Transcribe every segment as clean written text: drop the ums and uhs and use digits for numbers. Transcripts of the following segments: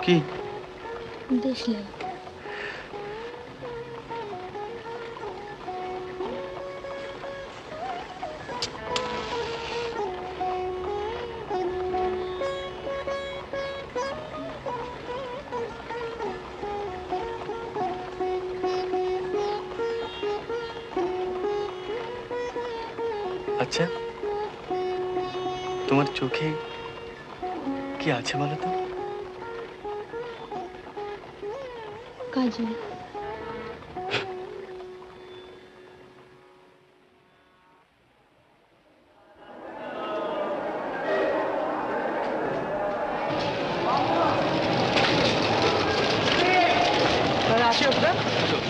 কি দেখলে? আচ্ছা, তোমার চোখে কি আছে বলো তো? কাজল।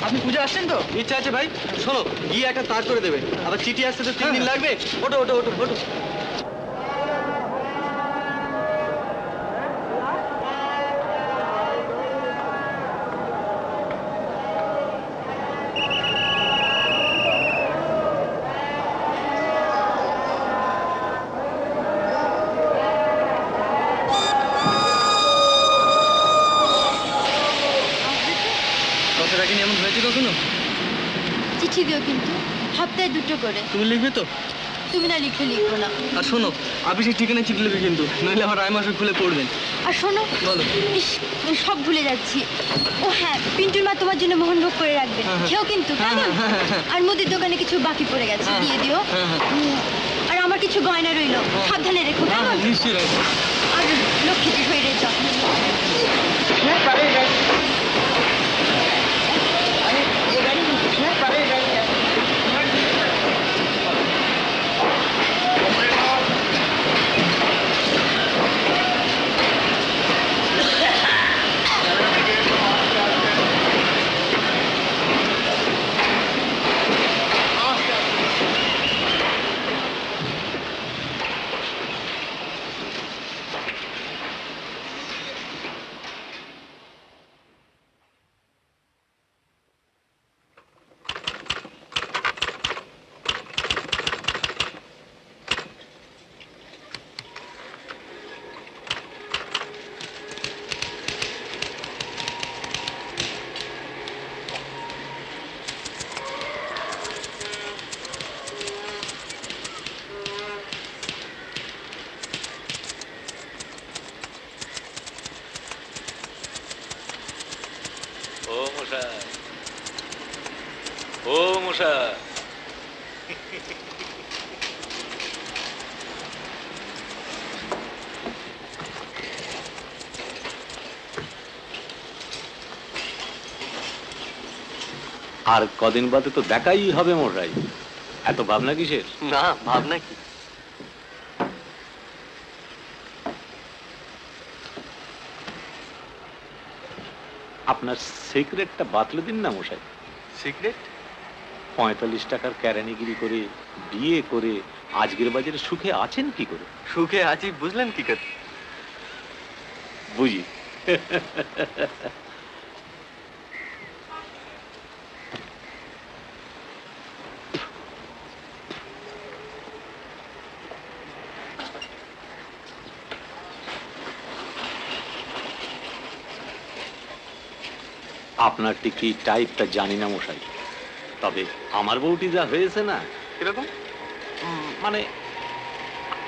আপনি পূজা আসছেন তো? ইচ্ছা আছে ভাই। শোনো, গিয়ে একটা তার করে দেবে। আবার চিঠি আসতে তো 3 দিন লাগবে। ওটো ওটো ওটো ওটো। কথাটা কি এমন হয়েছে কখনো? চিঠি দিও কিন্তু সপ্তাহে 2টো করে। তুমি লিখবে তো? তুমি না লিখলে লিখবো না। আর শোনো, আপিসের ঠিকানায় চিঠি লিখবে কিন্তু, নইলে আমার রায়মাসে খুলে পড়বেন। আর শোনো, বলো। ইস, আমি সব ভুলে যাচ্ছি। ও হ্যাঁ, পিন্টুর মা তোমার জন্য মোহনভোগ করে রাখবে। খেও কিন্তু কেমন? আর মুদির দোকানে কিছু বাকি পড়ে গেছে, দিয়ে দিও। আর আমার কিছু গয়না রইলো, সাবধানে রেখো কেমন? নিশ্চয়ই রাখবো। আর লক্ষ্মীটি শরীরের যত্ন। ও মশা, আর কদিন বাদে তো দেখাই হবে মশাই, এত ভাবনা কিসের? না, ভাবনা কি? আপনার সিক্রেটটা বাতলে দিন না মশাই। সিক্রেট? 45 টাকার কেরানিগিরি করে বিয়ে করে আজকের বাজারে সুখে আছেন কি করে? সুখে আছি বুঝলেন কি করে? বুঝি। আপনার টিকি টাইপটা জানি না মশাই, তবে আমার বউটি যা হয়েছে না। কিরকম? মানে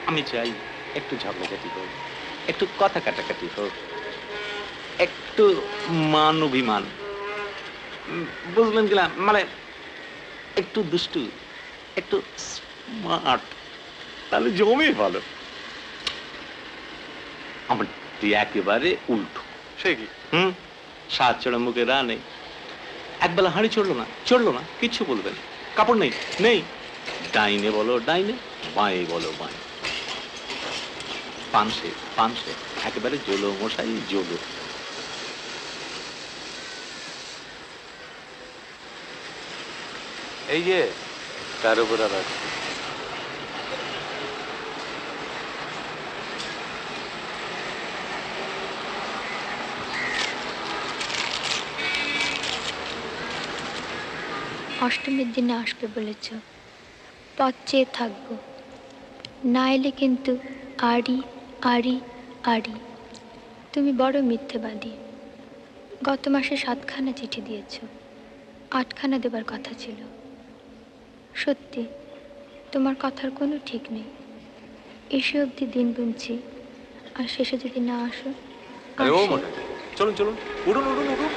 আমি চাই একটু ঝগড়াঝাটি হোক, একটু কথা কাটাকাটি হোক, একটু মান অভিমান, বুঝলেন কিনা, মানে একটু দুষ্টু, একটু স্মার্ট, তাহলে জমে ভালো। আমার একেবারে উল্টো। সে কি? 7 চড়া মুখে রা নেই, একবেলা হাঁড়ি চড়লো না কিচ্ছু বলবেন, কাপড় নেই নেই, ডাইনে বলো ডাইনে, বাঁয়ে বলো বাঁয়ে, পানসে একেবারে জলো মশাই জলো। এই যে তার উপর আবার অষ্টমীর দিনে আসবে বলেছ, পথ চেয়ে থাকবো, না এলে কিন্তু আড়ি আড়ি আড়ি। তুমি বড় মিথ্যেবাদী। গত মাসে 7খানা চিঠি দিয়েছ, 8খানা দেবার কথা ছিল। সত্যি তোমার কথার কোনো ঠিক নেই। এসে অবধি দিন গুনছি, আর শেষে যদি না আসো। আরে ও মনে, চলুন চলুন, উঠুন উঠুন উঠুন।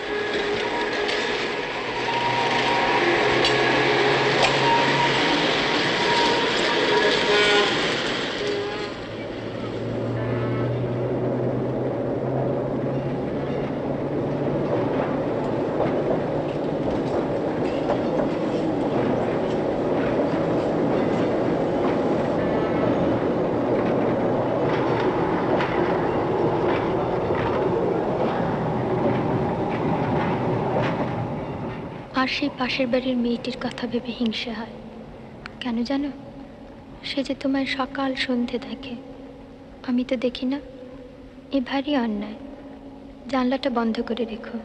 আর সেই পাশের বাড়ির মেয়েটির কথা ভেবে হিংসে হয়। কেন জানো? সে যে তোমায় সকাল সন্ধে দেখে, আমি তো দেখি না। এ ভারী অন্যায়। জানলাটা বন্ধ করে রেখো।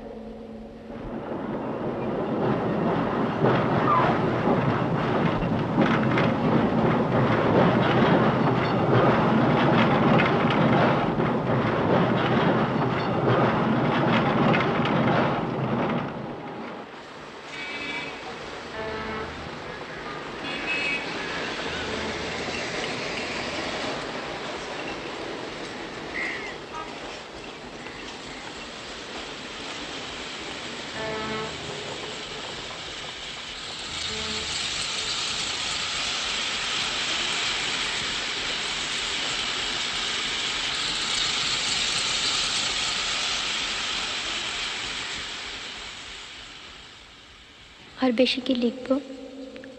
আর বেশি কি লিখব?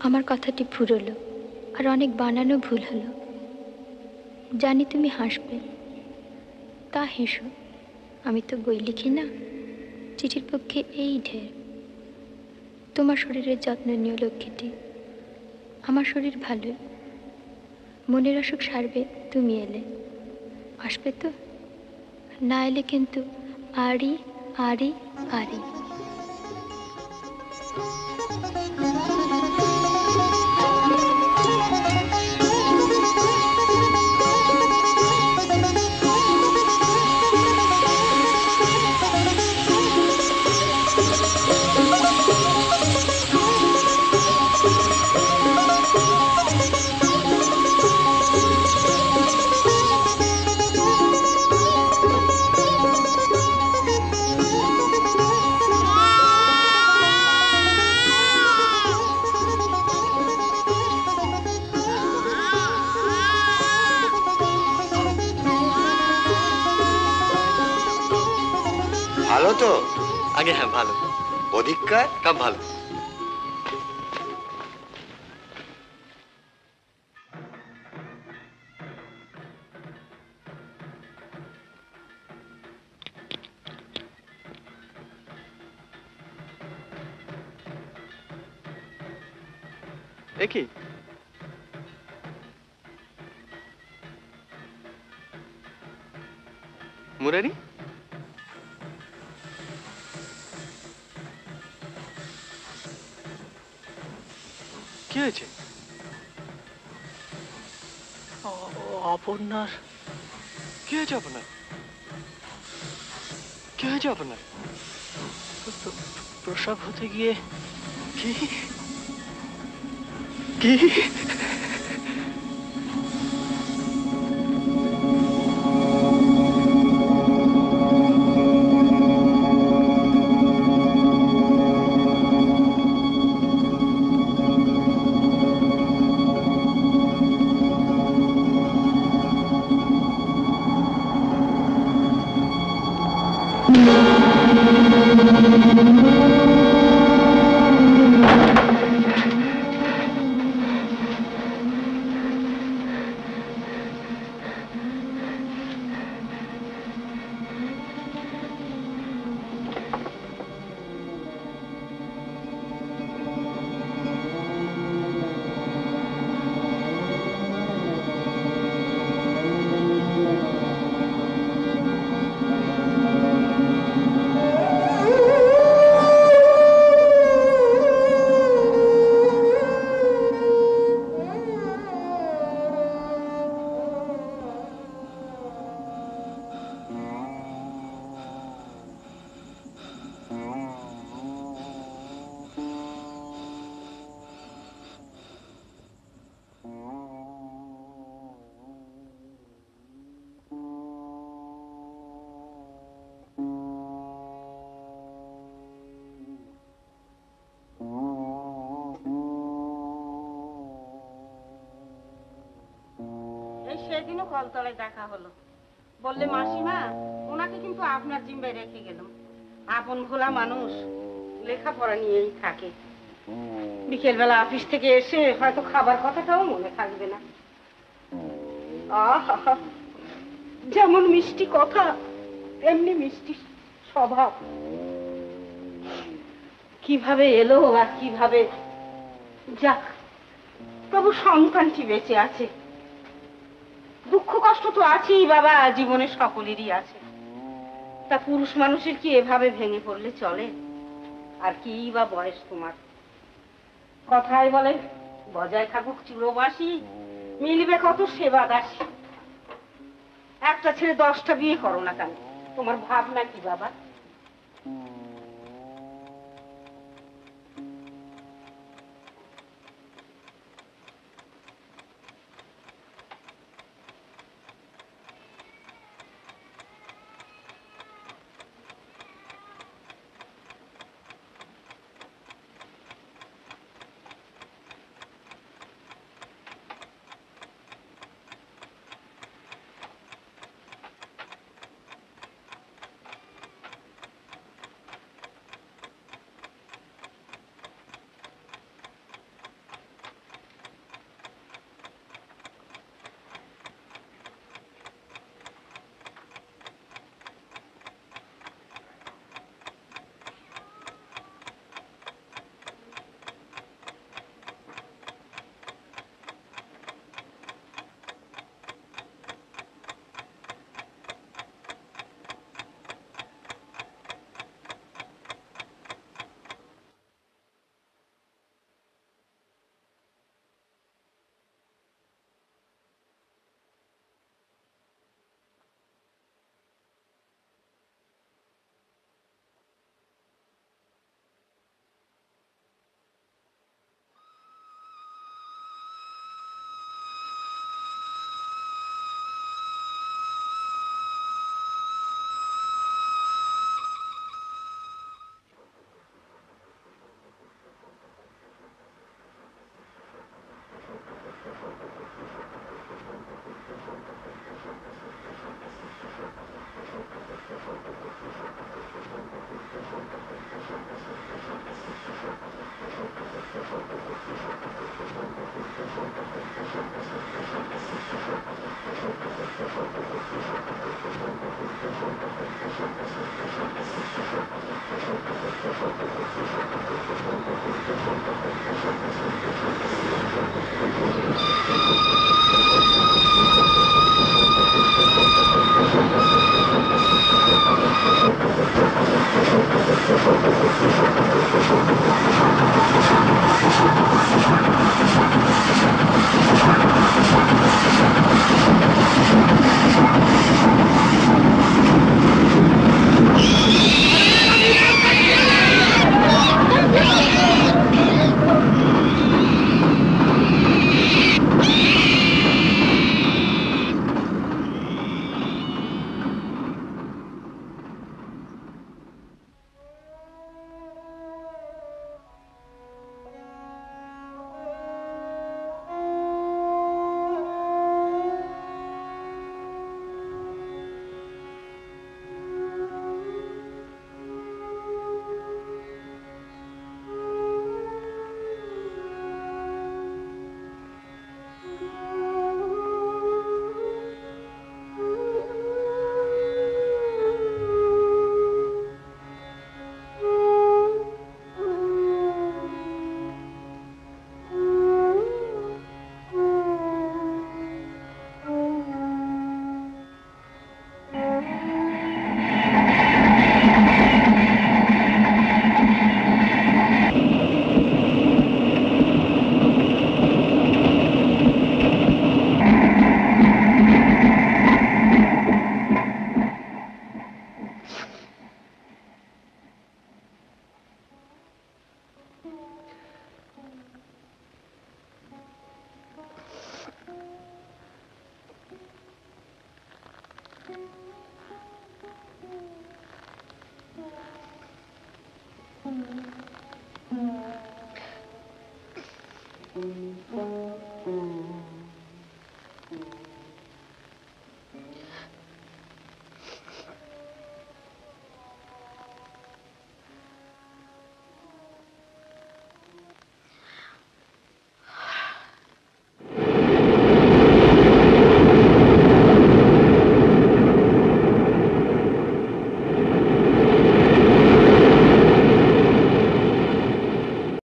আমার কথাটি ফুরলো, আর অনেক বানানো ভুল হলো। জানি তুমি হাসবে, তা হেসো। আমি তো বই লিখি না, চিঠির পক্ষে এই ঢের। তোমার শরীরের যত্ন নিও লক্ষ্মীটি। আমার শরীর ভালো, মনের অসুখ সারবে তুমি এলে। আসবে তো? না এলে কিন্তু আড়ি আড়ি আড়ি। ভালো তো? আগে হ্যাঁ ভালো, অধিককার সব ভালো। কি মুরারি? কি হয়েছে? অপর্ণার কি হয়েছে আপনার? কি হয়েছে আপনার? প্রসব হতে গিয়ে কি কি? সেদিনও কলতলায় দেখা হলো, বললে মাসিমা ওনাকে কিন্তু আপনার জিম্বায় রেখে গেলাম। আপন ভোলা মানুষ, লেখাপড়া নিয়েই থাকে। বিকেলবেলা অফিস থেকে এসে হয়তো খাবার কথাটাও মনে থাকবে না। আহা, যেমন মিষ্টি কথা তেমনি মিষ্টি স্বভাব। কিভাবে এলো আর কিভাবে যাক, তবু সন্তানটি বেঁচে আছে। দুঃখ কষ্ট তো আছেই বাবা, জীবনে সকলেরই আছে। তা পুরুষ মানুষের কি এভাবে ভেঙে পড়লে চলে? আর কি বা বয়স তোমার? কথায় বলে বজায় থাকুক চিরবাসী, মিলবে কত সেবা দাসী। একটা ছেড়ে 10টা বিয়ে করো না কেন? তোমার ভাবনা কি বাবা?